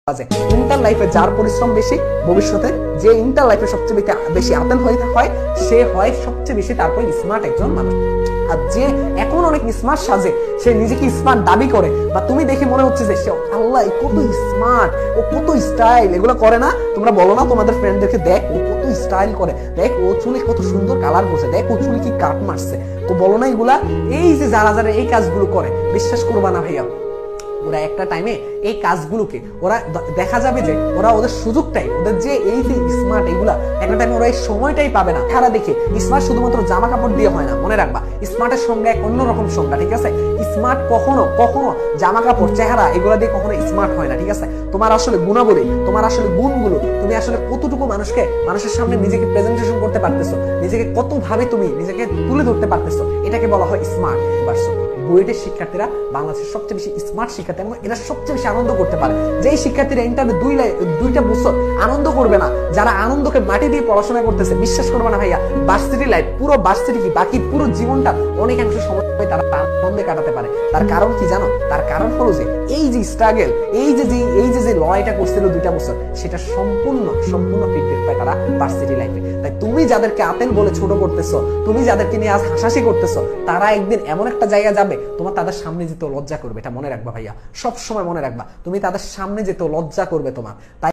Inter লাইফে যার পরিশ্রম বেশি, ভবিষ্যতে যে ইন্টার লাইফে সবচেয়ে বেশি আতেন হয় সে হয় সবচেয়ে বেশি তারপর স্মার্ট একজন মানুষ। আর যে এখন অনেক স্মার্ট সাজে, সে নিজেকে স্মার্ট দাবি করে, বা তুমি দেখে মনে হচ্ছে যে সে আল্লাহ কত স্মার্ট, ও কত স্টাইল, এগুলো করে না? তোমরা বলো না তোমাদের ফ্রেন্ডদেরকে, দেখ ও কত স্টাইল করে, দেখ ও চুলে কত সুন্দর কালার করছে, দেখ ও চুলে কি কাট মারছে, তো বলো না এগুলা? এই যে যারা যারা এই কাজগুলো করে, বিশ্বাস করবা না ভাইয়া, ওরা একটা টাইমে এই কাজগুলোকে ওরা দেখা যাবে যে ওরা ওদের সুযোগটাই, ওদের যে এই যে স্মার্ট এগুলা একটা টাইমে ওরা এই সময়টাই পাবে না। খেলা দেখে স্মার্ট শুধুমাত্র জামা কাপড় দিয়ে হয় না, মনে রাখবা স্মার্টের সংজ্ঞা এক অন্যরকম সংজ্ঞা, ঠিক আছে? স্মার্ট কখনো কখনো জামা কাপড়, চেহারা এগুলা দিয়ে কখনো স্মার্ট হয় না, ঠিক আছে? তোমার আসলে গুণাবলী, তোমার আসলে গুণগুলো, তুমি আসলে কতটুকু মানুষের সামনে নিজেকে প্রেজেন্টেশন করতে পারতেছো, নিজেকে কত ভাবে তুমি নিজেকে তুলে ধরতে পারতেছো, এটাকে বলা হয় স্মার্ট ভার্সন। বুয়েটের শিক্ষার্থীরা বাংলাদেশের সবচেয়ে বেশি স্মার্ট শিক্ষার্থী, এবং এরা সবচেয়ে বেশি আনন্দ করতে পারে। যেই শিক্ষার্থীরা ইন্টারভিউ দুইটা বছর আনন্দ করবে না, যারা আনন্দকে মাটি দিয়ে পড়াশোনা করতেছে, বিশ্বাস করবে না ভাইয়া, ভার্সিটি লাইফ, পুরো ভার্সিটি কি বাকি পুরো জীবনটা অনেকাংশ সময় তারা আনন্দে কাটাতে পারে। তার কারণ কি জানো? তার কারণ হলো যে এই যে স্ট্রাগল, এই যে লড়াইটা করছিল 2টা বছর, সেটা সম্পূর্ণ ফিডব্যাক পায় তারা ভার্সিটি লাইফে। তাই তুমি যাদেরকে আতেন বলে ছোট করতেছো, তুমি যাদেরকে নিয়ে আজ হাসাহাসি করতেছো, তারা একদিন এমন একটা জায়গা যাবে, তোমার তাদের সামনে যেতে লজ্জা করবে। এটা মনে রাখবা ভাইয়া, সব সময় মনে রাখবা, তুমি তাদের সামনে যেতে লজ্জা করবে তোমার। তাই